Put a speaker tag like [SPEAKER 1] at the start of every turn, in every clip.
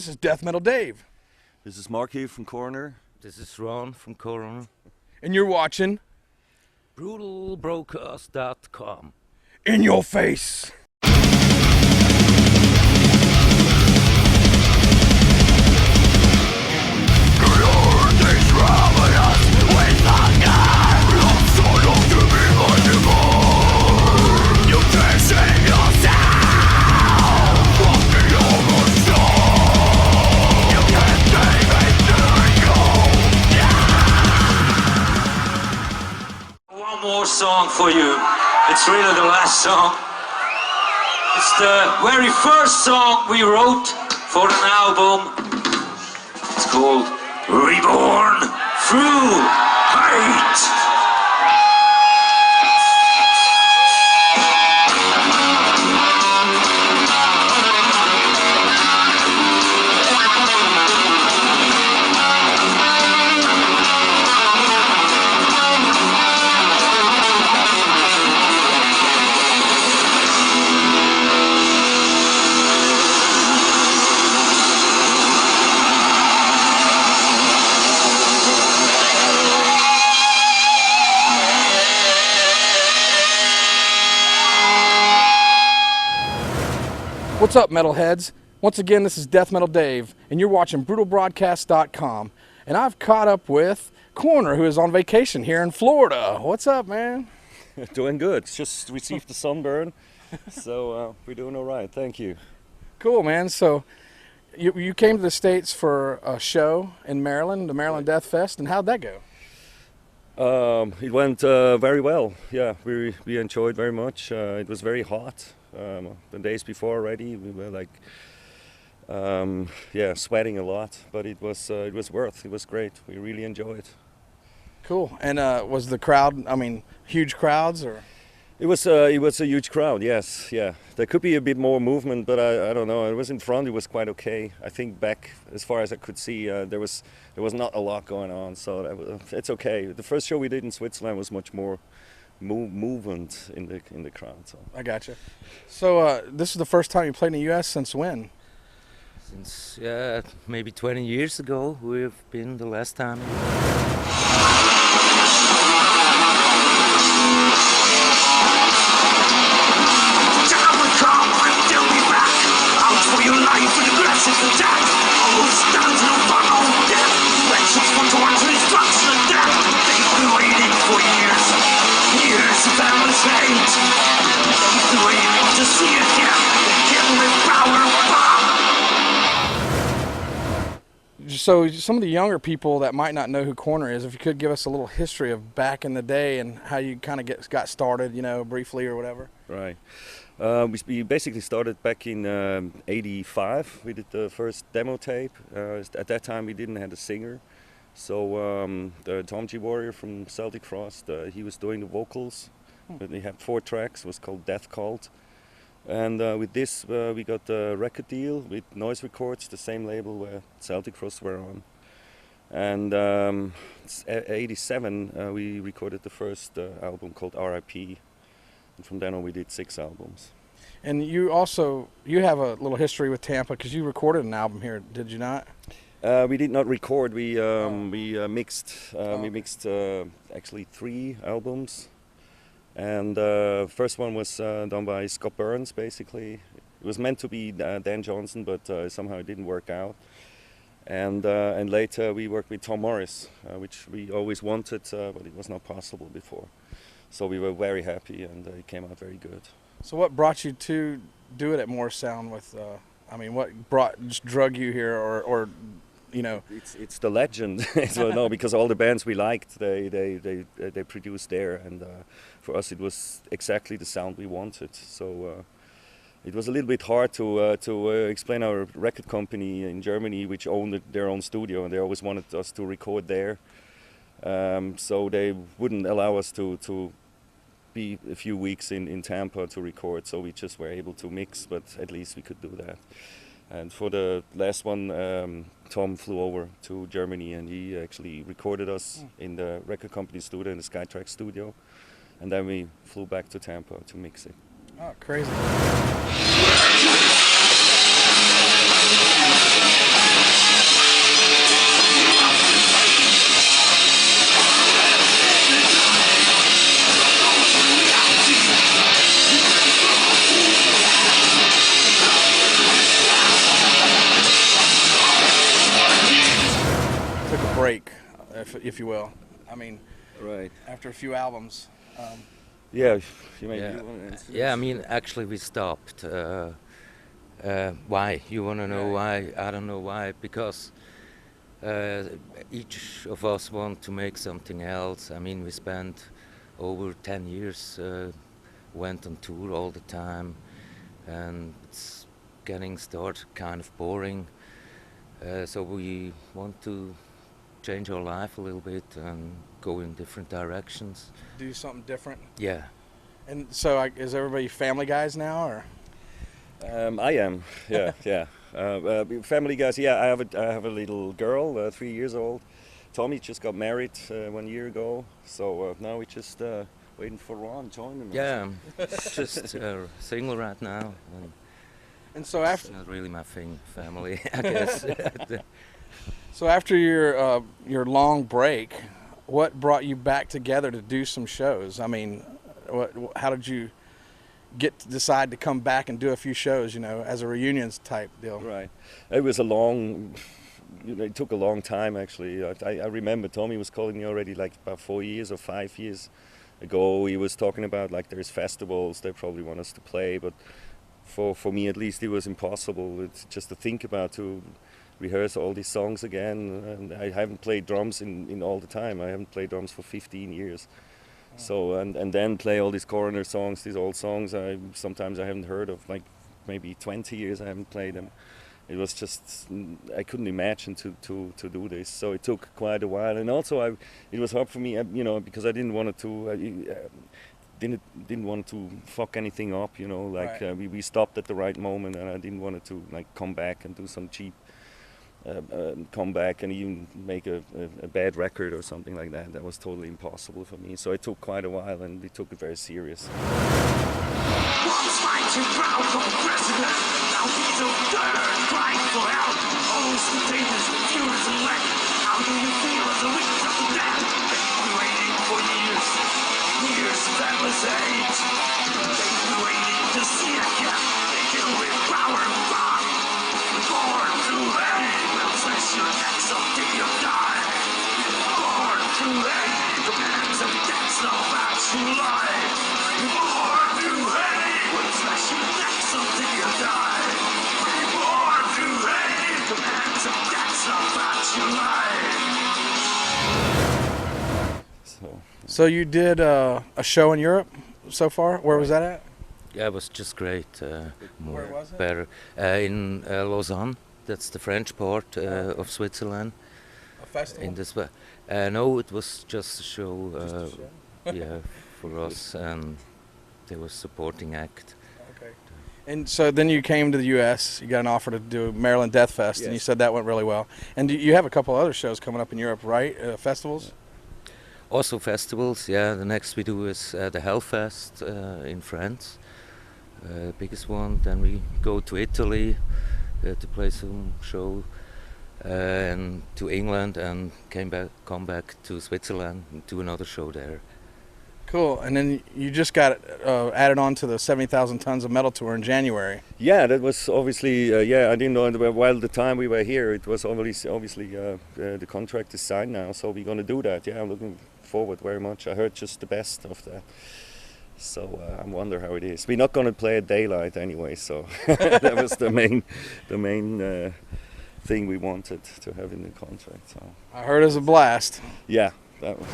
[SPEAKER 1] This is Death Metal Dave.
[SPEAKER 2] This is Marky from Coroner.
[SPEAKER 3] This is Ron from Coroner.
[SPEAKER 1] And you're watching
[SPEAKER 3] BrutalBroadcast.com.
[SPEAKER 1] In Your Face.
[SPEAKER 4] One more song for you. It's really the last song. It's the very first song we wrote for an album. It's called Reborn Through Hate.
[SPEAKER 1] What's up, metalheads? Once again, this is Death Metal Dave, and you're watching BrutalBroadcast.com. And I've caught up with Coroner, who is on vacation here in Florida. What's up, man?
[SPEAKER 2] Doing good. Just received the sunburn, so we're doing all right. Thank you.
[SPEAKER 1] Cool, man. So you came to the States for a show in Maryland, the Maryland Deathfest, and how'd that go?
[SPEAKER 2] It went very well. Yeah, we enjoyed very much. It was very hot. The days before already, we were like, sweating a lot. But it was worth. It was great. We really enjoyed.
[SPEAKER 1] Cool. And was the crowd? I mean, huge crowds, or?
[SPEAKER 2] It was a huge crowd. Yes, yeah. There could be a bit more movement, but I don't know. It was in front. It was quite okay. I think back, as far as I could see, there was not a lot going on. So it's okay. The first show we did in Switzerland was much more movement in the crowd. So
[SPEAKER 1] I gotcha. So this is the first time you played in the U.S. since when?
[SPEAKER 3] Since maybe 20 years ago, we've been the last time.
[SPEAKER 1] So some of the younger people that might not know who Coroner is, if you could give us a little history of back in the day and how you kind of got started, briefly or whatever.
[SPEAKER 2] Right. We basically started back in '85. We did the first demo tape. At that time, we didn't have a singer. So the Tom G. Warrior from Celtic Frost, he was doing the vocals. They had 4 tracks. It was called Death Cult. And with this, we got a record deal with Noise Records, the same label where Celtic Frost were on. And '87, we recorded the first album called R.I.P. And from then on, we did 6 albums.
[SPEAKER 1] And you have a little history with Tampa because you recorded an album here, did you not?
[SPEAKER 2] We did not record. We mixed. We mixed actually 3 albums. And first one was done by Scott Burns, basically. It was meant to be Dan Johnson, but somehow it didn't work out. And later we worked with Tom Morris, which we always wanted, but it was not possible before. So we were very happy, and it came out very good.
[SPEAKER 1] So what brought you to do it at Morris Sound with, what just drug you here, or
[SPEAKER 2] It's the legend. So, no, because all the bands we liked, they produced there, and for us it was exactly the sound we wanted. So it was a little bit hard to explain our record company in Germany, which owned their own studio, and they always wanted us to record there. So they wouldn't allow us to be a few weeks in Tampa to record. So we just were able to mix, but at least we could do that. And for the last one, Tom flew over to Germany, and he actually recorded us in the record company studio, in the Skytrack studio. And then we flew back to Tampa to mix it.
[SPEAKER 1] Oh, crazy. if you will. I mean,
[SPEAKER 2] Right.
[SPEAKER 1] after a few albums.
[SPEAKER 2] Yeah. You may.
[SPEAKER 3] Yeah.
[SPEAKER 2] You wanna answer
[SPEAKER 3] Yeah, I
[SPEAKER 2] this?
[SPEAKER 3] mean, actually, we stopped. Why? You want to know
[SPEAKER 1] Right.
[SPEAKER 3] why? I don't know why. Because each of us want to make something else. I mean, we spent over 10 years, went on tour all the time, and it's getting started kind of boring. So we want to change our life a little bit and go in different directions.
[SPEAKER 1] Do something different.
[SPEAKER 3] Yeah.
[SPEAKER 1] And so, is everybody family guys now, or?
[SPEAKER 2] I am. Yeah. Yeah. Family guys. Yeah. I have a little girl, 3 years old. Tommy just got married 1 year ago. So now we just waiting for Ron joining us.
[SPEAKER 3] Yeah, I'm just single right now.
[SPEAKER 1] And so
[SPEAKER 3] It's
[SPEAKER 1] after
[SPEAKER 3] not really my thing, family, I guess.
[SPEAKER 1] so after your long break, what brought you back together to do some shows? I mean, how did you decide to come back and do a few shows? You know, as a reunions type deal.
[SPEAKER 2] Right. It was a long. It took a long time actually. I remember Tommy was calling me already like about 4 years or 5 years ago. He was talking about like there's festivals they probably want us to play, but for me at least it was impossible. It's just to think about to rehearse all these songs again. And I haven't played drums in all the time. I haven't played drums for 15 years. So and then play all these Coroner songs, these old songs sometimes I haven't heard of, like maybe 20 years I haven't played them. It was just, I couldn't imagine to do this. So it took quite a while, and also it was hard for me, you know, because I didn't want to didn't want to fuck anything up, you know. Like
[SPEAKER 1] Right.
[SPEAKER 2] we stopped at the right moment, and I didn't want to like come back and do some cheap comeback and even make a bad record or something like that. That was totally impossible for me. So it took quite a while, and we took it very serious.
[SPEAKER 4] Once fighting proud for president, now he's a third crying for help. Always contagious, furious and wreck. How do you feel as a witness of the death? They've been waiting for years, years of endless hate. They've been waiting to see a camp. They kill with power and fun. Born to hate, will slash your neck someday you'll die. Born to hate, commands and that's no match to life. Born to hate, will slash your neck someday you'll die. Born to hate, commands and that's no match to life.
[SPEAKER 1] So you did a show in Europe so far. Where was that at?
[SPEAKER 3] Yeah, it was just great. More
[SPEAKER 1] Where was it?
[SPEAKER 3] better in Lausanne. That's the French part of Switzerland.
[SPEAKER 1] A festival.
[SPEAKER 3] In this, no, it was just a show.
[SPEAKER 1] Just a show?
[SPEAKER 3] Yeah, for us, and there was supporting act.
[SPEAKER 1] Okay. And so then you came to the U.S. You got an offer to do Maryland Deathfest, and you
[SPEAKER 2] Yes.
[SPEAKER 1] said that went really well. And you have a couple other shows coming up in Europe, right? Festivals.
[SPEAKER 3] Also festivals. Yeah, the next we do is the Hellfest in France, biggest one. Then we go to Italy to play some show, and to England, and come back to Switzerland and do another show there.
[SPEAKER 1] Cool. And then you just got added on to the 70,000 Tons of Metal tour in January.
[SPEAKER 2] Yeah, that was obviously, I didn't know while the time we were here, it was obviously the contract is signed now, so we're going to do that. Yeah, I'm looking forward very much. I heard just the best of that. So I wonder how it is. We're not going to play at daylight anyway, so that was the main thing we wanted to have in the contract. So
[SPEAKER 1] I heard it was a blast.
[SPEAKER 2] yeah, that was.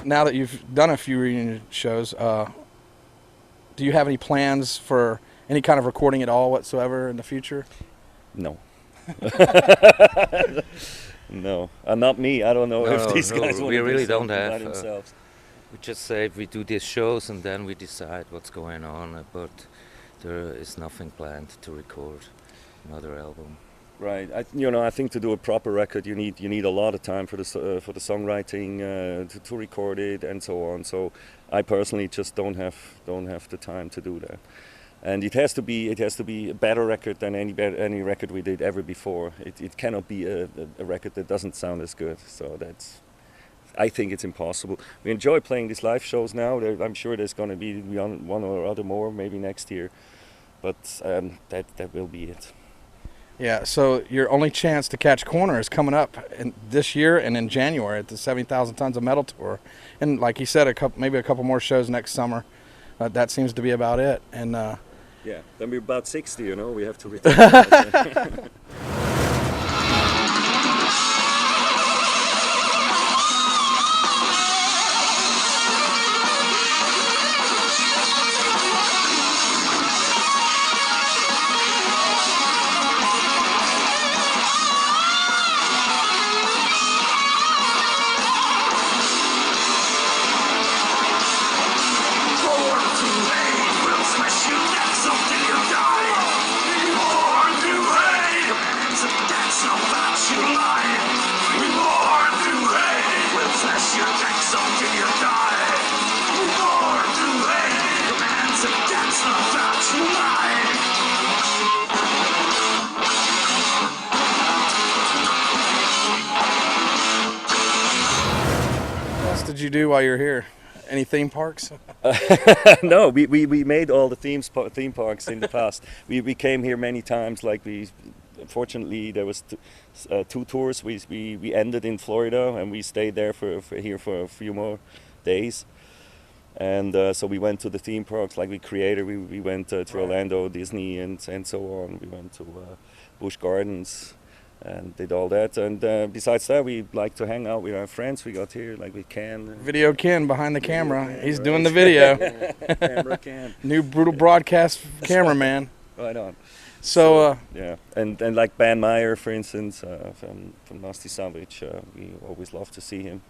[SPEAKER 1] Now that you've done a few reunion shows, do you have any plans for any kind of recording at all whatsoever in the future?
[SPEAKER 2] No. No, not me. I don't know if these
[SPEAKER 3] No,
[SPEAKER 2] guys want
[SPEAKER 3] we
[SPEAKER 2] to
[SPEAKER 3] really
[SPEAKER 2] do
[SPEAKER 3] don't
[SPEAKER 2] something by
[SPEAKER 3] have,
[SPEAKER 2] themselves.
[SPEAKER 3] We just say we do these shows and then we decide what's going on, but there is nothing planned to record another album.
[SPEAKER 2] Right. I think to do a proper record, you need a lot of time for the songwriting, to record it, and so on. So I personally just don't have the time to do that. And it has to be a better record than any record we did ever before. It cannot be a record that doesn't sound as good. So I think it's impossible. We enjoy playing these live shows now. I'm sure there's going to be one or other more, maybe next year. But that will be it.
[SPEAKER 1] Yeah, so your only chance to catch Coroner is coming up this year and in January at the 70,000 Tons of Metal tour. And like you said, maybe a couple more shows next summer. That seems to be about it. And
[SPEAKER 2] yeah, then we're about 60, we have to retire.
[SPEAKER 1] did you do while you were here? Any theme parks?
[SPEAKER 2] No, we made all the theme parks in the past. We came here many times. Fortunately, there was two tours. We ended in Florida and we stayed there for a few more days. And so we went to the theme parks like with Creator. We went to Orlando, Disney, and so on. We went to Busch Gardens and did all that. And besides that, we like to hang out with our friends. We got here like with Ken.
[SPEAKER 1] Video Ken behind the camera. Ken, he's doing the video.
[SPEAKER 2] Camera Ken.
[SPEAKER 1] New Brutal Broadcast cameraman.
[SPEAKER 2] Right on.
[SPEAKER 1] So
[SPEAKER 2] yeah, and like Ben Meyer, for instance, from Nasty Savage, we always love to see him.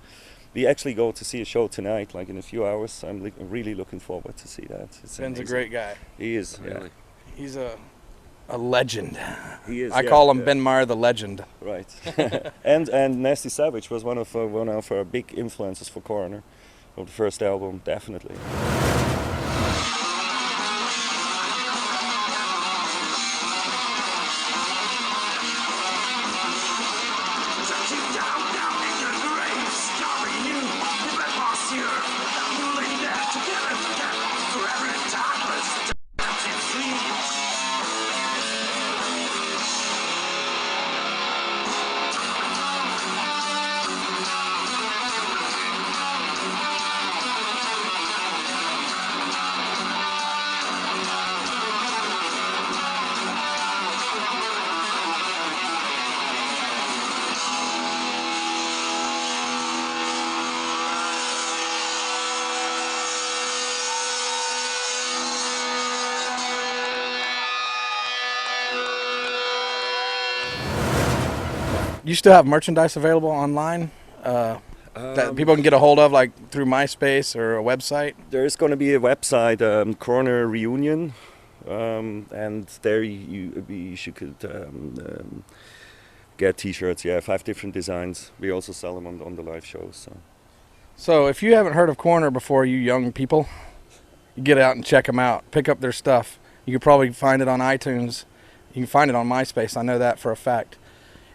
[SPEAKER 2] We actually go to see a show tonight, like in a few hours. I'm really looking forward to see that.
[SPEAKER 1] Ben's a great guy.
[SPEAKER 2] He is,
[SPEAKER 3] Really?
[SPEAKER 2] yeah.
[SPEAKER 1] He's a legend.
[SPEAKER 2] He is.
[SPEAKER 1] I call him Ben Meyer the Legend.
[SPEAKER 2] Right. and Nasty Savage was one of our big influences for Coroner, of the first album, definitely.
[SPEAKER 1] You still have merchandise available online that people can get a hold of, like through MySpace or a website?
[SPEAKER 2] There is going to be a website, Coroner Reunion, and there you could get T-shirts. Yeah, 5 different designs. We also sell them on the live shows.
[SPEAKER 1] So if you haven't heard of Coroner before, you young people, you get out and check them out. Pick up their stuff. You can probably find it on iTunes. You can find it on MySpace. I know that for a fact.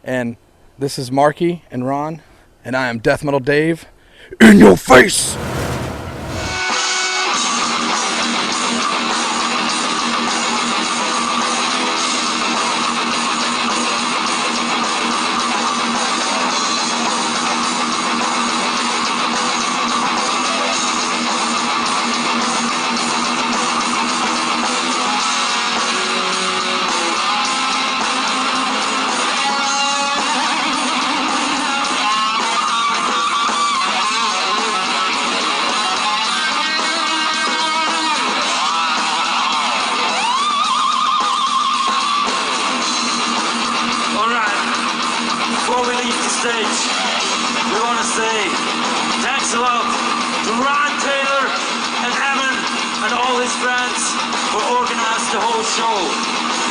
[SPEAKER 1] And this is Marky and Ron, and I am Death Metal Dave. In your face!
[SPEAKER 4] We want to say thanks a lot to Ron Taylor and Evan and all his friends for organizing the whole show.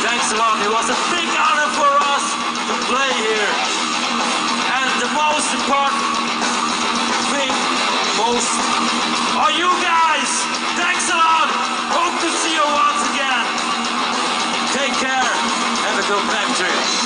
[SPEAKER 4] Thanks a lot. It was a big honor for us to play here. And the most important thing, are you guys. Thanks a lot. Hope to see you once again. Take care. Have a good time, trip.